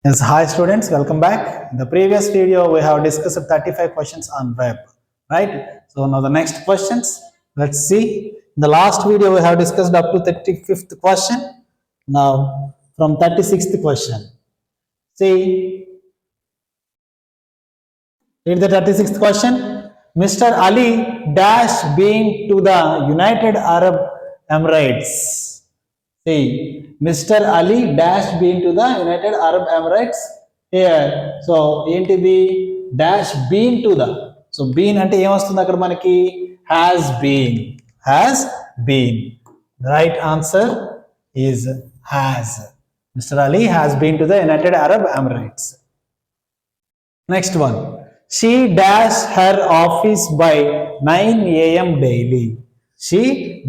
Yes, hi students, welcome back. In the previous video, we have discussed 35 questions on web, right? So now the next questions, let's see. In the last video, we have discussed up to 35th question. Now from 36th question. See, read the 36th question. Mr. Ali dash being to the United Arab Emirates. See, Mr. Ali dash been to the United Arab Emirates here. So, ఏంటిది dash been to the. So, been అంటే ఏమొస్తుంది అక్కడ మనకి has been. The right answer is has. Mr. Ali has been to the United Arab Emirates. Next one. She dash her office by 9 a.m. daily. She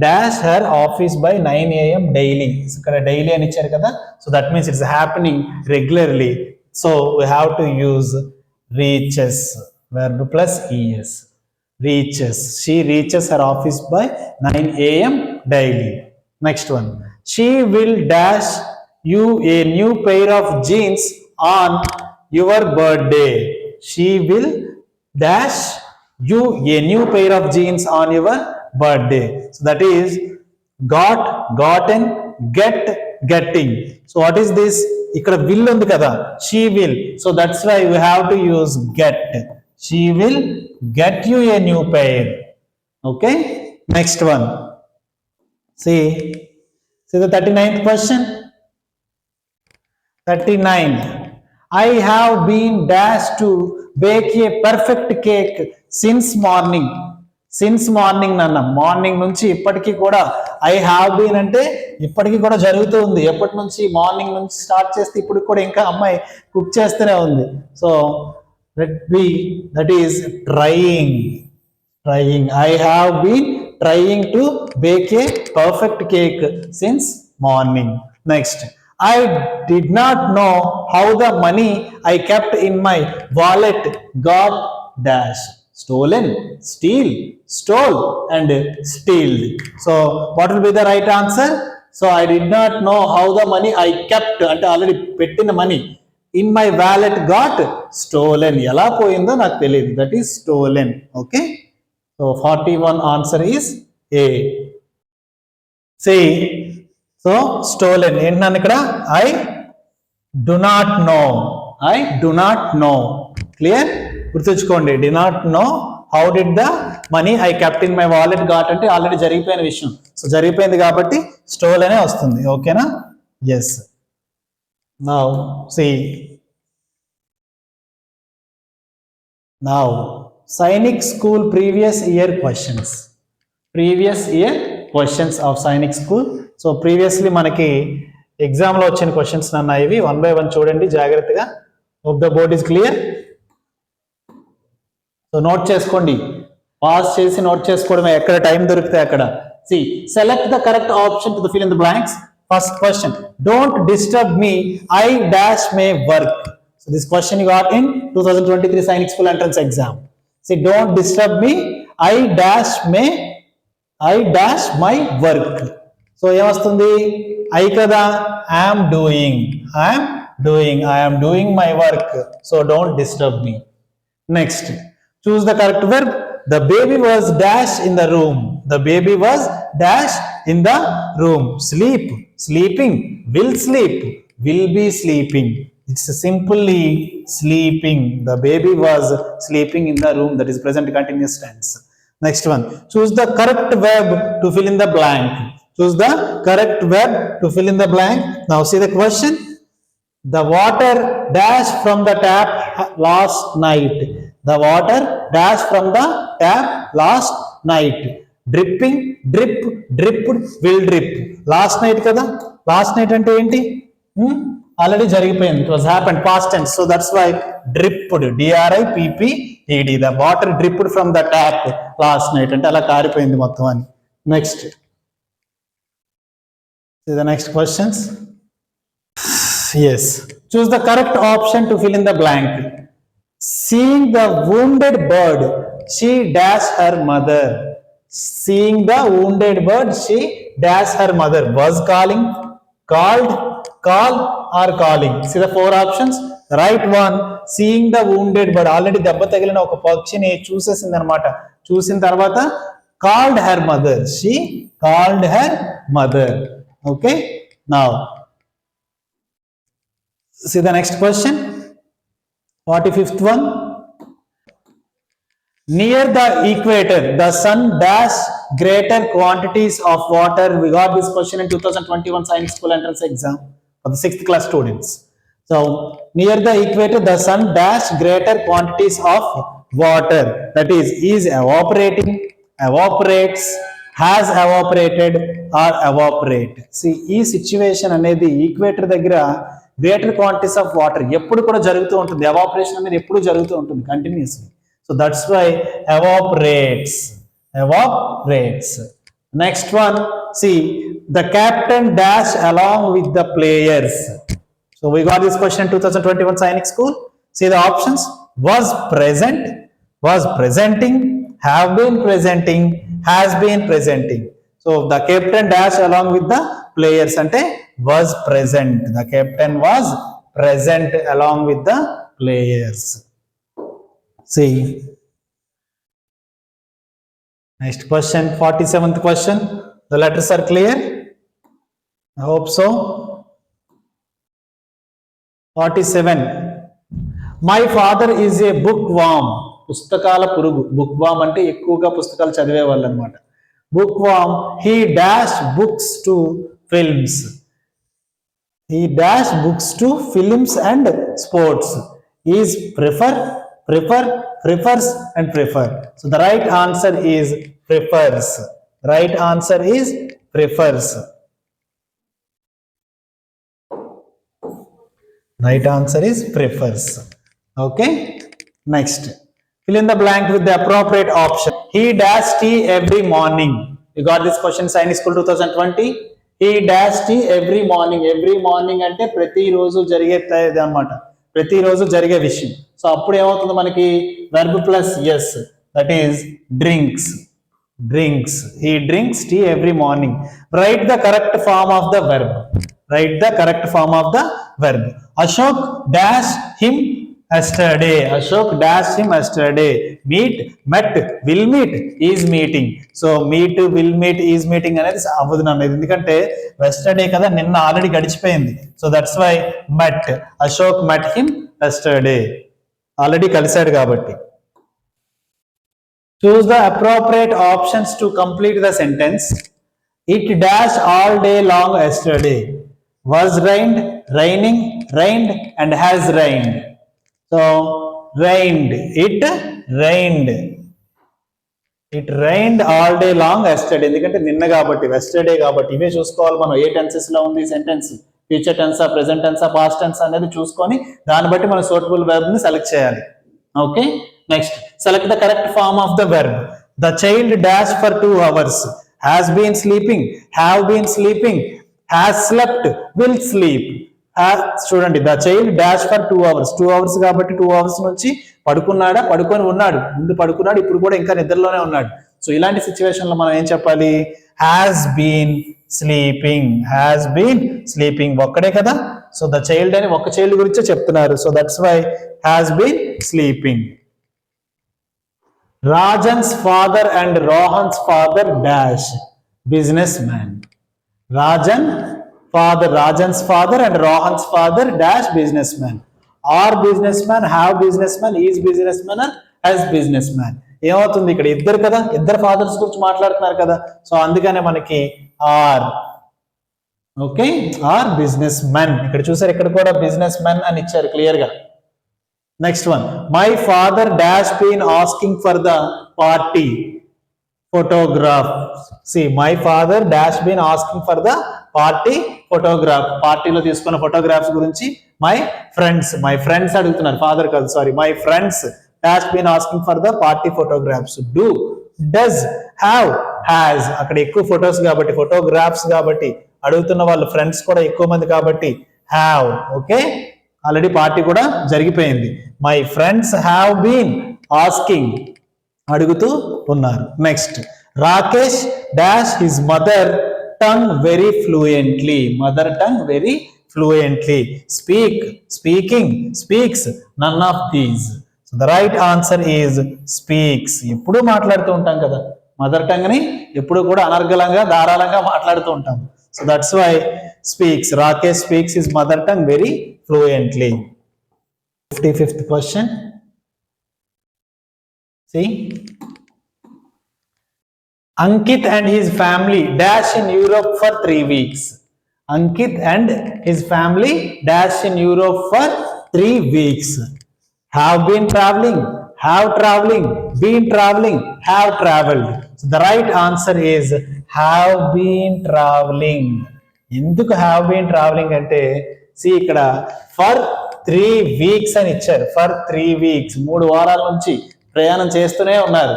dash her office by 9 a.m. daily. ఇక్కడ daily అని ఇచ్చారు కదా, so that means it's happening regularly. So we have to use reaches, verb plus es. Reaches. She reaches her office by 9 a.m. daily. Next one. She will dash you a new pair of jeans on your birthday. She will dash you a new pair of jeans on your birthday. So that is got, gotten, get, getting. So what is this? Ikkada will undi kada, she will. So that's why we have to use get. She will get you a new pair. Okay, next one. See the 39th question. 39. I have been dashed to bake a perfect cake since morning. Since morning నాన్న, morning నుంచి ఇప్పటికీ కూడా I have been అంటే ఇప్పటికీ కూడా జరుగుతూ ఉంది. ఎప్పటి నుంచి? మార్నింగ్ నుంచి స్టార్ట్ చేస్తే ఇప్పుడు కూడా ఇంకా అమ్మాయి కుక్ చేస్తూనే ఉంది. So that is trying. I have been trying to bake a perfect cake since morning. Next, I did not know how the money I kept in my wallet got dash. Stolen, steal, stole and stealed. So what will be the right answer? So I did not know how the money I kept అంటే already పెట్టిన money in my wallet got stolen. ఎలా పోయిందో నాకు తెలియదు. That is stolen. Okay. So 41 answer is A. See, so stolen ఏంటన్నాను ఇక్కడ? I do not know. Clear? గుర్తుంచుకోండి, did not know how did the money I kept in my wallet got అంటే already జరిగిపోయిన విషయం. సో జరిగిపోయింది కాబట్టి స్టోలెనే వస్తుంది. ఓకేనా? Yes. Now Sainik school previous year questions of Sainik school. So previously మనకి ఎగ్జామ్లో వచ్చిన క్వశ్చన్స్ నాన్న ఇవి. 1 by 1 చూడండి జాగ్రత్తగా. Hope the board is clear. So note చేసుకోండి, పాస్ చేసి నోట్ చేసుకోవడమే, ఎక్కడ టైం దొరికితే అక్కడ. See, select the correct option to fill in the blanks. First question, don't disturb me, I dash may work. So this question you got in 2023 Sainik school entrance exam. See, don't disturb me, I dash my work. So ఏమొస్తుంది? I కదా, I'm doing my work. So don't disturb me. Next, choose the correct verb. The baby was dash in the room. Sleeping, will be sleeping. It's simply sleeping. The baby was sleeping in the room. That is present continuous tense. Next one, choose the correct verb to fill in the blank. Now see the question. The water dash from the tap last night. Dripping, dripped, will drip. Last night kada. Last night ante enti? Already జరిగిపోయింది. It was happened, past tense. So that's why dripped, dripped. The water dripped from the tap last night అంటే అలా కారిపోయింది మొత్తం అని. Next, see the next questions. Yes, choose the correct option to fill in the blank. Seeing the wounded bird, she dash her mother. Was calling, called, call or calling. See the four options. The right one, seeing the wounded bird. Already దెబ్బ తగిలిన ఒక పక్షిని చూసేసింది అనమాట. చూసిన తర్వాత called her mother. She called her mother. Okay. Now see the next question. 45th one. Near the equator, the sun dash greater quantities of water. We got this question in 2021 Science School Entrance Exam for the 6th class students. So, near the equator, the sun dash greater quantities of water. That is evaporating, evaporates, has evaporated, or evaporate. See, ఈ situation అనేది equator దగ్గర greater quantities of water ఎప్పుడు కూడా జరుగుతూ ఉంటుంది. Evaporation అనేది ఎప్పుడు జరుగుతూ ఉంటుంది continuously. So that's why evaporates. Evaporates. Next one, see, the captain dash along with the players. So we got this question in 2021 Science School. See the options. Was present, was presenting, have been presenting, has been presenting. So the captain dash along with the players ante was present. The captain was present along with the players. See, next question, 47th question. The letters are clear? I hope so. 47. My father is a bookworm. పుస్తకాల పురుగు. bookworm అంటే ఎక్కువగా పుస్తకాలు చదివే వాళ్ళు అన్నమాట. bookworm. He dash books to films. He dash books to films and sports. Is prefers and prefer. So the right answer is prefers. Right answer is prefers. Right answer is prefers. Okay. Next, fill in the blank with the appropriate option. He dash tea every morning. You got this question Science School 2020. He dash tea every morning. Every morning అంటే ప్రతిరోజు జరిగేది అన్నమాట. ప్రతిరోజు జరిగే విషయం. So అప్పుడు ఏమవుతుంది మనకి verb plus yes, that is drinks. Drinks. He drinks tea every morning. Write the correct form of the verb. Write the correct form of the verb. Ashok dash him yesterday. Ashok dash him yesterday. Meet, met, will meet, is meeting. So meet, will meet, is meeting అనేది అవ్వదు నన్ను, ఎందుకంటే yesterday కదా, నిన్న already గడిచిపోయింది. So that's why met. Ashok met him yesterday. Already కలిశాడు కాబట్టి. Choose the appropriate options to complete the sentence. It dash all day long yesterday. Was rained, raining, rained, and has rained. So rained. It rained. It rained all day long yesterday. ఎందుకంటే నిన్న కాబట్టి, yesterday కాబట్టి. ఇవే చూసుకోవాలి మనం ఏ tenses లో ఉంది sentence. Future టెన్సా, ప్రెసెంట్ టెన్సా, పాస్ట్ టెన్స్ అనేది చూసుకొని దాన్ని బట్టి మనం సూటబుల్ వెర్బ్ ని సెలెక్ట్ చేయాలి. Okay. Next, select the correct form of the verb. The child dash for 2 hours. Has been sleeping, have been sleeping, has slept, will sleep. చూడండి, the child dash for 2 hours. 2 hours కాబట్టి 2 hours నుంచి పడుకున్నాడా, పడుకొని ఉన్నాడు, ముందు పడుకున్నాడు, ఇప్పుడు కూడా ఇంకా నిద్రలోనే ఉన్నాడు. సో ఇలాంటి సిచ్యువేషన్ లో మనం ఏం చెప్పాలి? Has been sleeping. Has been sleeping ఒక్కడే కదా. సో ద చైల్డ్ అని ఒక చైల్డ్ గురించే చెప్తున్నారు. So that's why has been sleeping. Rajan's father and Rohan's father dash business man. Rajan's father and Rohan's father dash businessman. Are businessman, have businessman, is businessman, or as businessman. ఏమవుతుంది ఇక్కడ? ఇద్దరు కదా, ఇద్దరు fathers గురించి మాట్లాడుతున్నారు కదా. So అందుకనే మనకి are. Okay, are businessmen. ఇక్కడ చూసారు, ఇక్కడ కూడా బిజినెస్ మెన్ అని ఇచ్చారు క్లియర్ గా. Next one, my father dash been asking for the party photograph. See, my father dash been asking for the party photograph. పార్టీలో తీసుకున్న ఫోటోగ్రాఫ్స్ గురించి my friends అడుగుతున్నారు, ఫాదర్ కాదు, sorry. my friends dash been asking for the party photographs. Do, does, have, has. అక్కడ ఎక్కువ photos కాబట్టి, photographs కాబట్టి అడుగుతున్న వాళ్ళు ఫ్రెండ్స్ కూడా ఎక్కువ మంది కాబట్టి have. ఓకే, ఆల్రెడీ పార్టీ కూడా జరిగిపోయింది. My friends have been asking, అడుగుతూ ఉన్నారు. Next, Rakesh dash his mother tongue very fluently. Mother tongue very fluently. Speak, speaking, speaks, none of these. So the right answer is speaks. ఎప్పుడు మాట్లాడుతూ ఉంటాం కదా mother tongue ని, ఎప్పుడు కూడా అనర్గళంగా ధారాళంగా మాట్లాడుతూ ఉంటాం. So that's why speaks. Rakesh speaks his mother tongue very fluently. 55th question. See, Ankit and his family dash in Europe for 3 weeks. Ankit and his family dash in Europe for 3 weeks. Have been traveling, have traveling, been traveling, have traveled. So the right answer is have been traveling. ఎందుకు have been traveling అంటే see ఇక్కడ for 3 weeks అని ఇచ్చారు. for 3 weeks 3 వారాల నుంచి ప్రయాణం చేస్తూనే ఉన్నారు.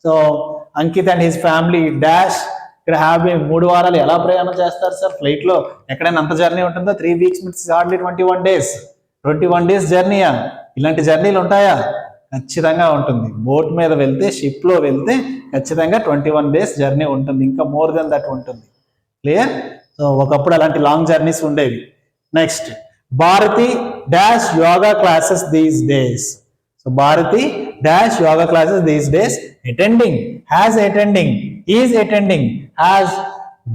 So Ankit and his family dash ఇక్కడ హ్యావ్ బీన్ 3 వారాలు ఎలా ప్రయాణం చేస్తారు సార్? ఫ్లైట్ లో ఎక్కడైనా అంత జర్నీ ఉంటుందా? 3 weeks means hardly 21 days. 21 days జర్నీయా? ఇలాంటి జర్నీలు ఉంటాయా? ఖచ్చితంగా ఉంటుంది. బోట్ మీద వెళ్తే, షిప్ లో వెళ్తే ఖచ్చితంగా 21 days జర్నీ ఉంటుంది. ఇంకా మోర్ దెన్ దట్ ఉంటుంది. క్లియర్? సో ఒకప్పుడు అలాంటి లాంగ్ జర్నీస్ ఉండేవి. Next, Bharati dash yoga classes these days. So Bharati dash yoga classes these days. Attending, has attending, is attending, has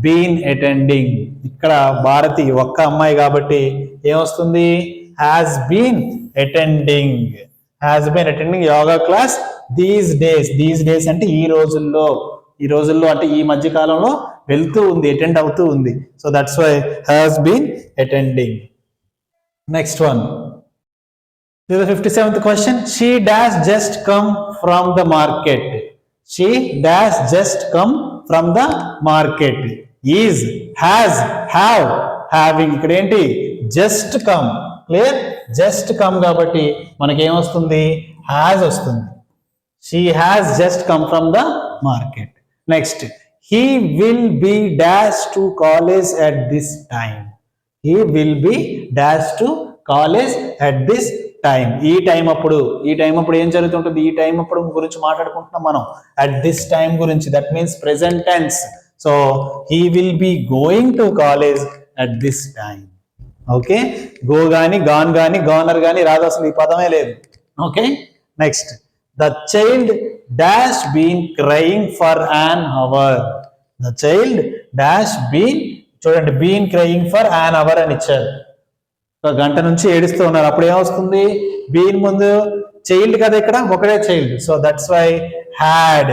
been attending. ఇక్కడ భారతి ఒక్క అమ్మాయి కాబట్టి ఏమొస్తుంది? has been attending, has been attending yoga class these days. these days అంటే ఈ రోజుల్లో, ఈ రోజుల్లో అంటే ఈ మధ్య కాలంలో వెళ్తూ ఉంది, అటెండ్ అవుతూ ఉంది. So that's why has been attending. Next one, this is the 57th question. She dash just come from the market. She dash just come from the market. Is, has, have, having. ఇక్కడ ఏంటి? just come. Clear? just come కాబట్టి మనకి ఏమొస్తుంది? has వస్తుంది. She has just come from the market. Next, he will be dash to college at this time. He will be dash to college at this time. ఈ time అప్పుడు, ఈ time అప్పుడు ఏం జరుగుతుంటుంది? ఈ టైం అప్పుడు గురించి మాట్లాడుకుంటున్నాం మనం. అట్ దిస్ టైం గురించి, that means present tense. So he will be going to college at this time. Okay, go గాని, గాన్ గాని, గోనర్ గాని రాదు, అసలు ఈ పదమే లేదు. Okay, next, the child dash been crying for an hour. The child dash been, చూడండి, been crying for an hour అని ఇచ్చారు. ఒక గంట నుంచి ఏడుస్తూ ఉన్నారు. అప్పుడు ఏమొస్తుంది? బీన్ ముందు చైల్డ్ కదా, ఇక్కడ ఒకటే child. So that's why had.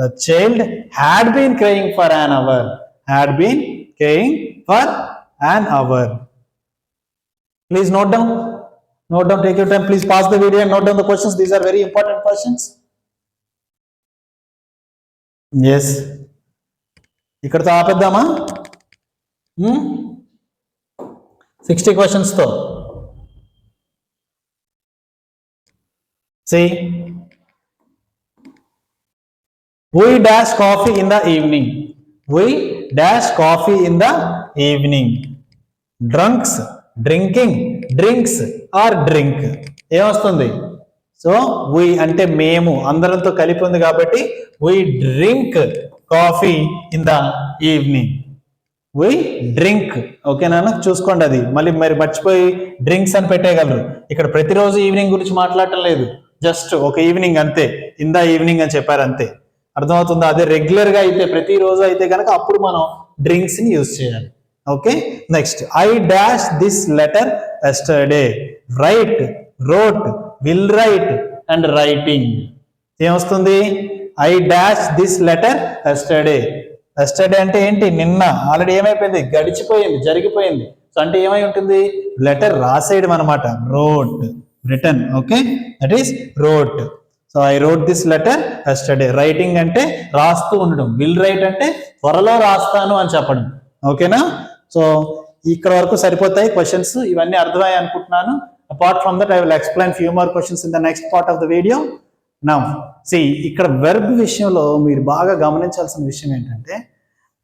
The child had been crying for an hour. Had been crying for an hour. Please note down. Note down, take your time. Please pause the video and note down the questions. These are very important questions. Yes, ఇక్కడతో ఆపేద్దామా? 60 questions తో. See, we dash coffee in the evening. We dash coffee in the evening. Drunks, drinking, drinks or drink. ఏమొస్తుంది? So we అంటే మేము, అందరంతో కలిపి ఉంది కాబట్టి we drink coffee in the evening. we drink. ఓకేనా? చూసుకోండి, అది మళ్ళీ మరి మర్చిపోయి డ్రింక్స్ అని పెట్టేయగలరు. ఇక్కడ ప్రతిరోజు ఈవినింగ్ గురించి మాట్లాడటం లేదు, జస్ట్ ఒక ఈవినింగ్ అంతే. ఇన్ ద ఈవినింగ్ అని చెప్పారు అంతే. అర్థమవుతుందా? అదే రెగ్యులర్ గా అయితే, ప్రతిరోజు అయితే కనుక అప్పుడు మనం డ్రింక్స్ ని యూజ్ చేయాలి. Okay, next, I dash this letter yesterday. Write, wrote, will write and writing. ఏమొస్తుంది? I dash this letter yesterday. Yesterday అంటే ఏంటి? నిన్న. ఆల్రెడీ ఏమైపోయింది? గడిచిపోయింది, జరిగిపోయింది. సో అంటే ఏమై ఉంటుంది? లెటర్ రాసేయడం అనమాట. Wrote, return. Okay, that is wrote. So I wrote this letter yesterday. Writing అంటే రాస్తూ ఉండడం. విల్ రైట్ అంటే త్వరలో రాస్తాను అని చెప్పడం. ఓకేనా? సో ఇక్కడ వరకు సరిపోతాయి క్వశ్చన్స్. ఇవన్నీ అర్థమయ్యాయి అనుకుంటున్నాను. Apart from that I will explain few more questions in the next part of the video. Now see, ఇక్కడ వెర్బ్ విషయంలో మీరు బాగా గమనించాల్సిన విషయం ఏంటంటే,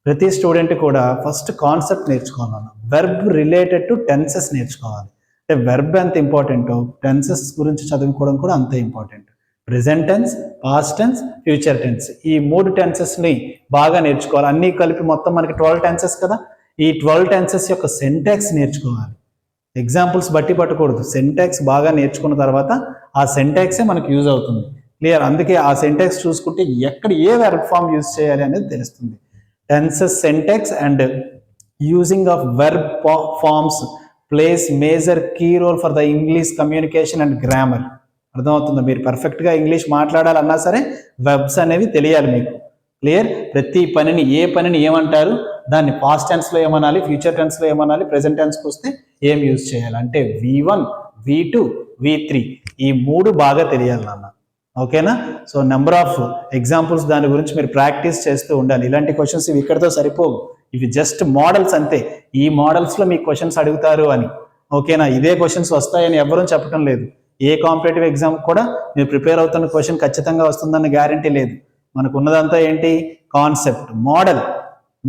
ప్రతి స్టూడెంట్ కూడా ఫస్ట్ కాన్సెప్ట్ నేర్చుకోవాలి. వెర్బ్ రిలేటెడ్ టు టెన్సెస్ నేర్చుకోవాలి. అంటే వెర్బ్ ఎంత ఇంపార్టెంటో టెన్సెస్ గురించి చదువుకోవడం కూడా అంతే important. Present tense, past tense, future tense, ఈ 3 టెన్సెస్ని బాగా నేర్చుకోవాలి. అన్నీ కలిపి మొత్తం మనకి 12 టెన్సెస్ కదా. ఈ 12 టెన్సెస్ యొక్క సింటాక్స్ నేర్చుకోవాలి. ఎగ్జాంపుల్స్ బట్టి పట్టకూడదు. సెంటెక్స్ బాగా నేర్చుకున్న తర్వాత ఆ సెంటెక్సే మనకు యూజ్ అవుతుంది. క్లియర్? అందుకే ఆ సెంటెక్స్ చూసుకుంటే ఎక్కడ ఏ వెర్బ్ ఫామ్ యూజ్ చేయాలి అనేది తెలుస్తుంది. Tenses, syntax and using of verb forms plays major key role for the English communication and grammar. అర్థమవుతుందా? మీరు పర్ఫెక్ట్గా ఇంగ్లీష్ మాట్లాడాలన్నా సరే వెర్బ్స్ అనేవి తెలియాలి మీకు. క్లియర్? ప్రతి పనిని, ఏ పనిని ఏమంటారు, దాన్ని పాస్ట్ టెన్స్లో ఏమనాలి, ఫ్యూచర్ టెన్స్లో ఏమనాలి, ప్రెజెంట్ టెన్స్కి వస్తే ఏం యూజ్ చేయాలి అంటే V1, V2, V3 ఈ 3 బాగా తెలియాలి నాన్న. ఓకేనా? సో నెంబర్ ఆఫ్ ఎగ్జాంపుల్స్ దాని గురించి మీరు ప్రాక్టీస్ చేస్తూ ఉండాలి. ఇలాంటి క్వశ్చన్స్ ఇవి ఇక్కడితో సరిపోవు. ఇవి జస్ట్ మోడల్స్ అంతే. ఈ మోడల్స్లో మీకు క్వశ్చన్స్ అడుగుతారు అని. ఓకేనా? ఇదే క్వశ్చన్స్ వస్తాయని ఎవరూ చెప్పడం లేదు. ఏ కాంపిటేటివ్ ఎగ్జామ్ కూడా మీరు ప్రిపేర్ అవుతున్న క్వశ్చన్ ఖచ్చితంగా వస్తుందన్న గ్యారంటీ లేదు. మనకు ఉన్నదంతా ఏంటి? కాన్సెప్ట్,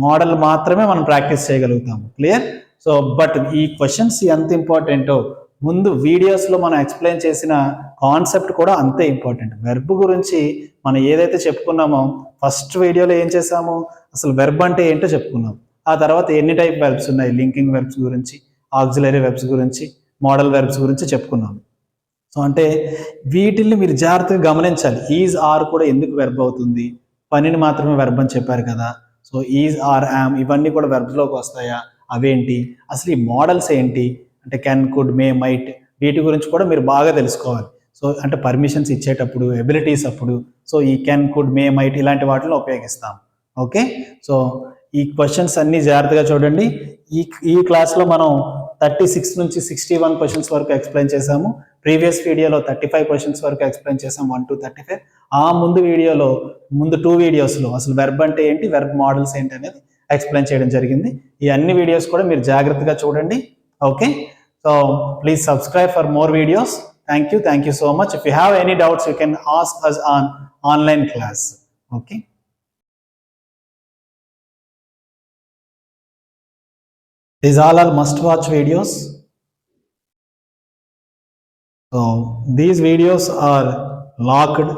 మోడల్ మాత్రమే మనం ప్రాక్టీస్ చేయగలుగుతాము. క్లియర్? సో బట్ ఈ క్వశ్చన్స్ ఎంత ఇంపార్టెంటో ముందు వీడియోస్లో మనం ఎక్స్ప్లెయిన్ చేసిన కాన్సెప్ట్ కూడా అంతే ఇంపార్టెంట్. వెర్బ్ గురించి మనం ఏదైతే చెప్పుకున్నామో ఫస్ట్ వీడియోలో ఏం చేసాము, అసలు వెర్బ్ అంటే ఏంటో చెప్పుకున్నాం. ఆ తర్వాత ఎన్ని టైప్ వెర్బ్స్ ఉన్నాయి, లింకింగ్ వెర్బ్స్ గురించి, ఆక్సిలరీ వెర్బ్స్ గురించి, మోడల్ వెర్బ్స్ గురించి చెప్పుకున్నాం. సో అంటే వీటిల్ని మీరు జాగ్రత్తగా గమనించాలి. ఈజ్, ఆర్ కూడా ఎందుకు వెర్బ్ అవుతుంది, పనిని మాత్రమే వెర్బ్ అని చెప్పారు కదా. సో ఈజ్, ఆర్, యామ్ ఇవన్నీ కూడా వెర్బ్స్లోకి వస్తాయా, అవేంటి, అసలు ఈ మోడల్స్ ఏంటి అంటే కెన్, కుడ్, మే, మైట్ వీటి గురించి కూడా మీరు బాగా తెలుసుకోవాలి. సో అంటే పర్మిషన్స్ ఇచ్చేటప్పుడు, ఎబిలిటీస్ అప్పుడు సో ఈ కెన్, కుడ్, మే, మైట్ ఇలాంటి వాటిలో ఉపయోగిస్తాం. ఓకే? సో ఈ క్వశ్చన్స్ అన్నీ జాగ్రత్తగా చూడండి. ఈ క్లాస్లో మనం 36 నుంచి 61 క్వశ్చన్స్ వరకు ఎక్స్ప్లెయిన్ చేసాము. ప్రీవియస్ వీడియోలో 35 క్వశ్చన్స్ వరకు ఎక్స్ప్లెయిన్ చేసాం, 1 to 35. ఆ ముందు వీడియోలో, ముందు 2 వీడియోస్లో అసలు వెర్బ్ అంటే ఏంటి, వెర్బ్ మోడల్స్ ఏంటి అనేది ఎక్స్ప్లెయిన్ చేయడం జరిగింది. ఈ అన్ని వీడియోస్ కూడా మీరు జాగ్రత్తగా చూడండి. Okay? So please subscribe for more videos. Thank you so much. If you have any doubts, you can ask us on online class. Okay? These all are must-watch videos. So these videos are locked.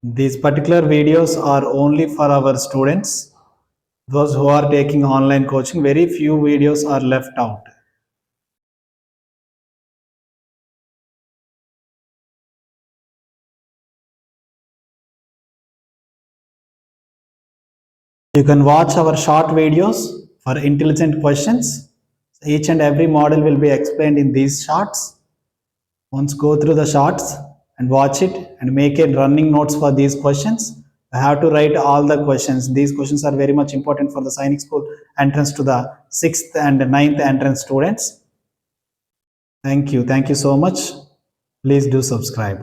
These particular videos are only for our students, those who are taking online coaching. Very few videos are left out. You can watch our short videos for intelligent questions. Each and every model will be explained in these shorts. Once go through the shorts and watch it and make a running notes for these questions. I have to write all the questions. These questions are very much important for the Sainik School entrance to the 6th and 9th entrance students. Thank you so much. Please do subscribe.